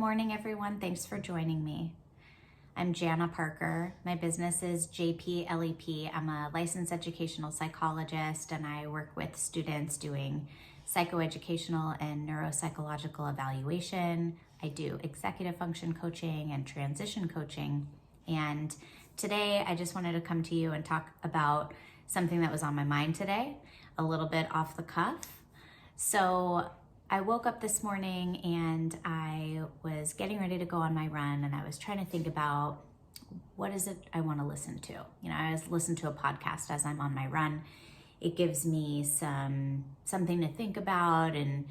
morning, everyone. Thanks for joining me. I'm Jana Parker. My business is JP-LEP. I'm a licensed educational psychologist, and I work with students doing psychoeducational and neuropsychological evaluation. I do executive function coaching and transition coaching. And today I just wanted to come to you and talk about something that was on my mind today, a little bit off the cuff. So I woke up this morning and I was getting ready to go on my run, and I was trying to think about what is it I want to listen to. I listen to a podcast as I'm on my run. It gives me something to think about, and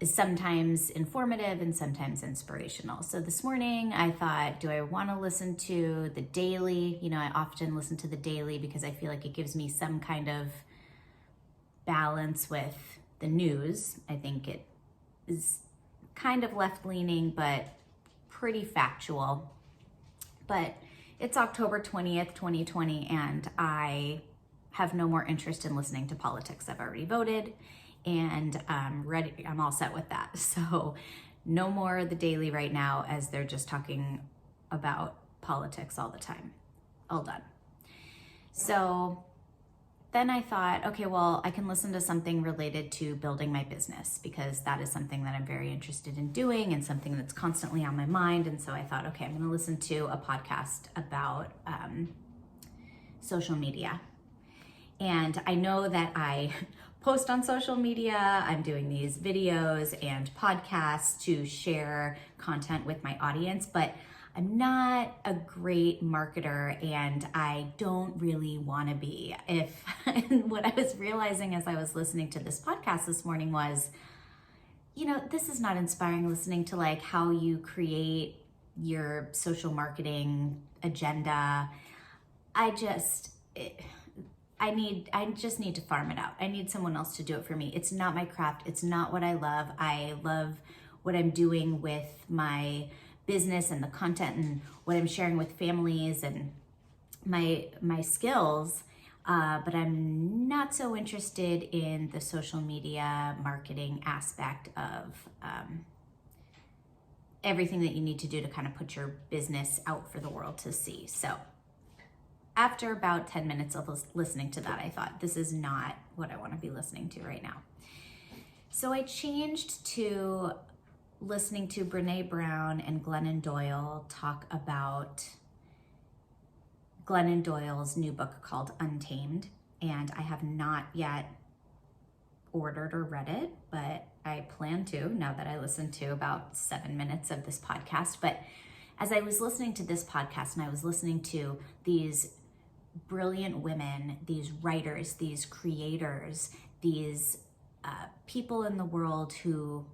is sometimes informative and sometimes inspirational. So this morning I thought, do I want to listen to the daily? I often listen to the daily because I feel like it gives me some kind of balance with the news. I think it is kind of left-leaning, but pretty factual. But it's October 20th, 2020, and I have no more interest in listening to politics. I've already voted, and I'm ready. I'm all set with that. So no more the daily right now, as they're just talking about politics all the time. All done. So then I thought, okay, well, I can listen to something related to building my business, because that is something that I'm very interested in doing and something that's constantly on my mind. And so I thought, okay, I'm going to listen to a podcast about social media. And I know that I post on social media. I'm doing these videos and podcasts to share content with my audience, but I'm not a great marketer, and I don't really want to be. And what I was realizing as I was listening to this podcast this morning was, this is not inspiring, listening to like how you create your social marketing agenda. I just need to farm it out. I need someone else to do it for me. It's not my craft. It's not what I love. I love what I'm doing with my business and the content and what I'm sharing with families and my skills, but I'm not so interested in the social media marketing aspect of everything that you need to do to kind of put your business out for the world to see. So after about 10 minutes of listening to that, I thought, this is not what I want to be listening to right now. So I changed to listening to Brene Brown and Glennon Doyle talk about Glennon Doyle's new book called Untamed. And I have not yet ordered or read it, but I plan to, now that I listened to about 7 minutes of this podcast. But as I was listening to this podcast and I was listening to these brilliant women, these writers, these creators, these people in the world who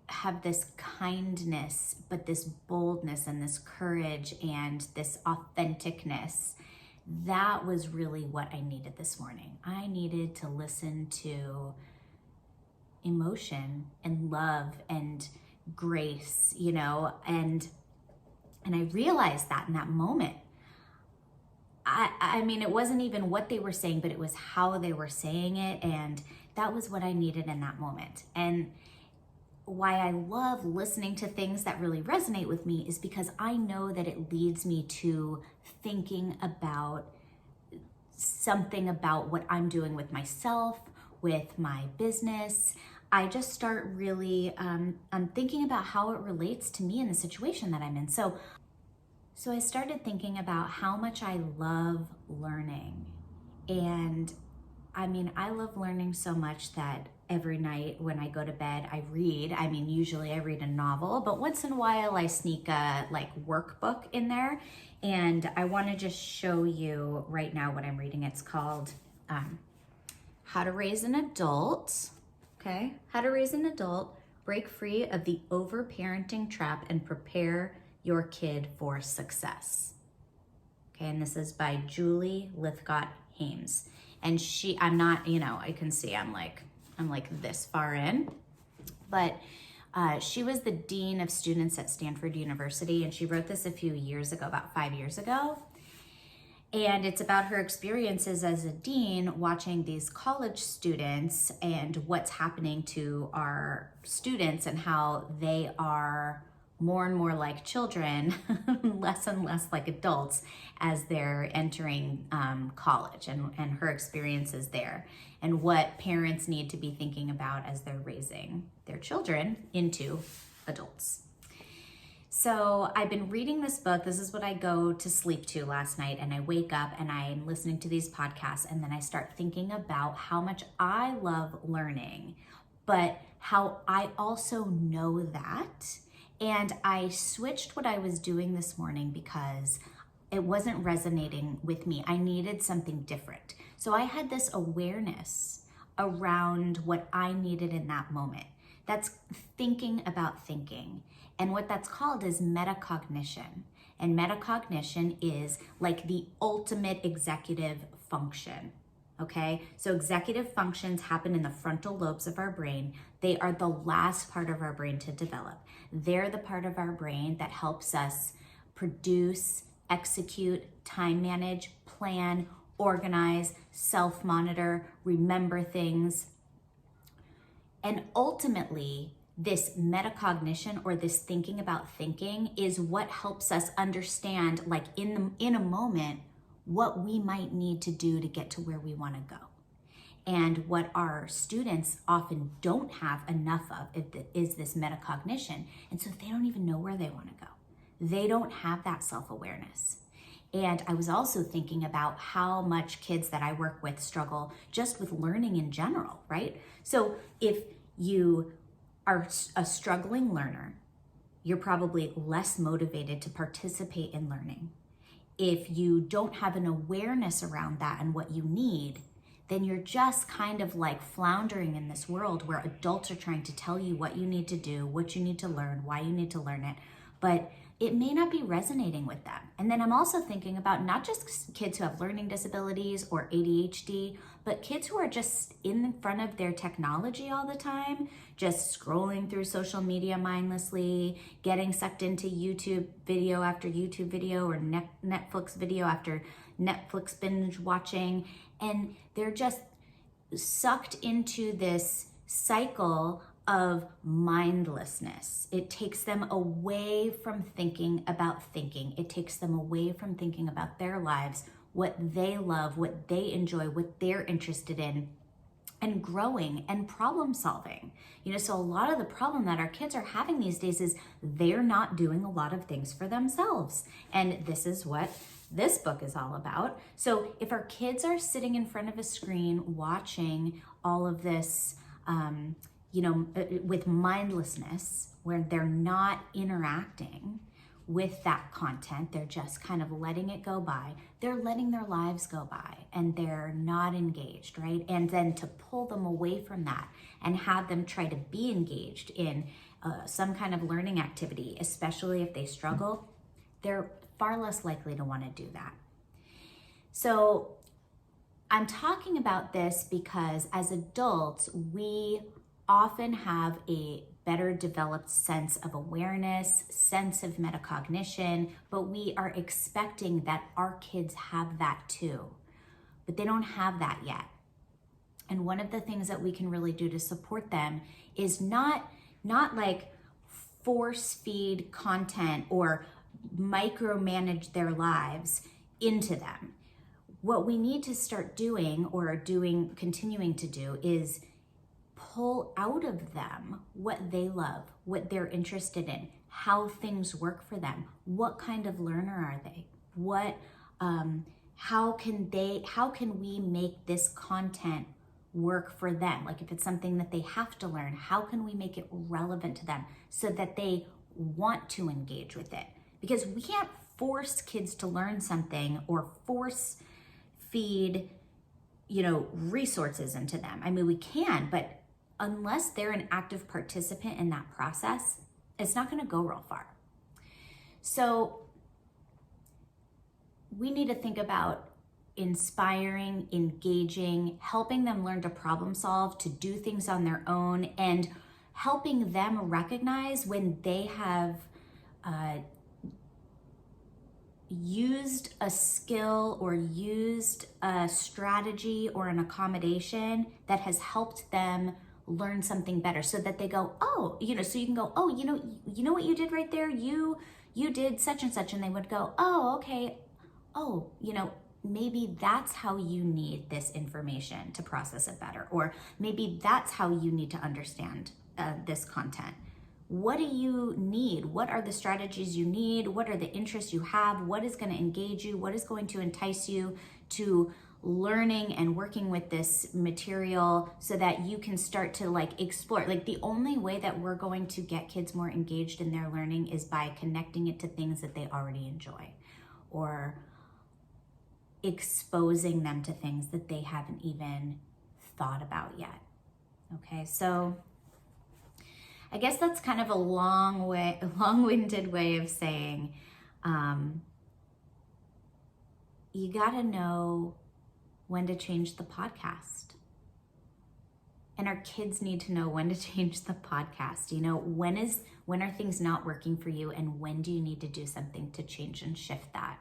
have this kindness, but this boldness and this courage and this authenticness, that was really what I needed this morning. I needed to listen to emotion and love and grace, and I realized that in that moment. I mean, it wasn't even what they were saying, but it was how they were saying it, and that was what I needed in that moment. And why I love listening to things that really resonate with me is because I know that it leads me to thinking about something about what I'm doing with myself, with my business. I just start really I'm thinking about how it relates to me in the situation that I'm in. So I started thinking about how much I love learning. And I mean, I love learning so much that every night when I go to bed, I read. I mean, usually I read a novel, but once in a while I sneak a workbook in there. And I want to just show you right now what I'm reading. It's called How to Raise an Adult. Okay, How to Raise an Adult, Break Free of the Overparenting Trap and Prepare Your Kid for Success. Okay, and this is by Julie Lithcott-Hames. And I'm not, I can see I'm like this far in, but she was the dean of students at Stanford University, and she wrote this a few years ago, about 5 years ago. And it's about her experiences as a dean watching these college students and what's happening to our students and how they are more and more like children, less and less like adults as they're entering college, and her experiences there, and what parents need to be thinking about as they're raising their children into adults. So I've been reading this book. This is what I go to sleep to last night, and I wake up and I'm listening to these podcasts, and then I start thinking about how much I love learning, but how I also know that. And I switched what I was doing this morning because it wasn't resonating with me. I needed something different. So I had this awareness around what I needed in that moment. That's thinking about thinking. And what that's called is metacognition. And metacognition is like the ultimate executive function. Okay, so executive functions happen in the frontal lobes of our brain. They are the last part of our brain to develop. They're the part of our brain that helps us produce, execute, time manage, plan, organize, self-monitor, remember things. And ultimately, this metacognition, or this thinking about thinking, is what helps us understand, like in a moment, what we might need to do to get to where we want to go. And what our students often don't have enough of is this metacognition. And so they don't even know where they want to go. They don't have that self-awareness. And I was also thinking about how much kids that I work with struggle just with learning in general, right? So if you are a struggling learner, you're probably less motivated to participate in learning. If you don't have an awareness around that and what you need, then you're just kind of like floundering in this world where adults are trying to tell you what you need to do, what you need to learn, why you need to learn it, but it may not be resonating with them. And then I'm also thinking about not just kids who have learning disabilities or ADHD, but kids who are just in front of their technology all the time, just scrolling through social media mindlessly, getting sucked into YouTube video after YouTube video, or Netflix video after Netflix binge watching. And they're just sucked into this cycle of mindlessness. It takes them away from thinking about thinking. It takes them away from thinking about their lives, what they love, what they enjoy, what they're interested in, and growing and problem solving. So a lot of the problem that our kids are having these days is they're not doing a lot of things for themselves. And this is what this book is all about. So if our kids are sitting in front of a screen watching all of this, with mindlessness, where they're not interacting with that content, they're just kind of letting it go by. They're letting their lives go by and they're not engaged, right? And then to pull them away from that and have them try to be engaged in some kind of learning activity, especially if they struggle, they're far less likely to want to do that. So I'm talking about this because as adults, we often have a better developed sense of awareness, sense of metacognition, but we are expecting that our kids have that too, but they don't have that yet. And one of the things that we can really do to support them is not like force feed content or micromanage their lives into them. What we need to start doing, or continuing to do, is pull out of them what they love, what they're interested in, how things work for them, what kind of learner are they, how can we make this content work for them? Like if it's something that they have to learn, how can we make it relevant to them so that they want to engage with it? Because we can't force kids to learn something or force feed, resources into them. I mean, we can, but unless they're an active participant in that process, it's not going to go real far. So we need to think about inspiring, engaging, helping them learn to problem solve, to do things on their own, and helping them recognize when they have used a skill or used a strategy or an accommodation that has helped them learn something better, so that they go, oh, so you can go, oh, you know what you did right there? You did such and such. And they would go, oh, okay. Oh, maybe that's how you need this information to process it better. Or maybe that's how you need to understand this content. What do you need? What are the strategies you need? What are the interests you have? What is going to engage you? What is going to entice you to learning and working with this material, so that you can start to explore? The only way that we're going to get kids more engaged in their learning is by connecting it to things that they already enjoy, or exposing them to things that they haven't even thought about yet. Okay, so I guess that's kind of a long-winded way of saying, you gotta know when to change the podcast. And our kids need to know when to change the podcast. When are things not working for you, and when do you need to do something to change and shift that?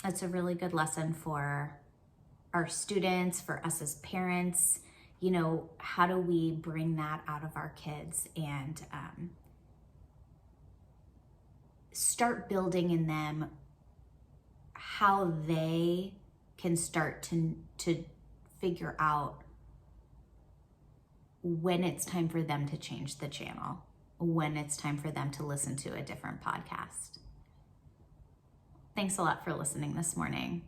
That's a really good lesson for our students, for us as parents. How do we bring that out of our kids and start building in them how they can start to figure out when it's time for them to change the channel, when it's time for them to listen to a different podcast. Thanks a lot for listening this morning.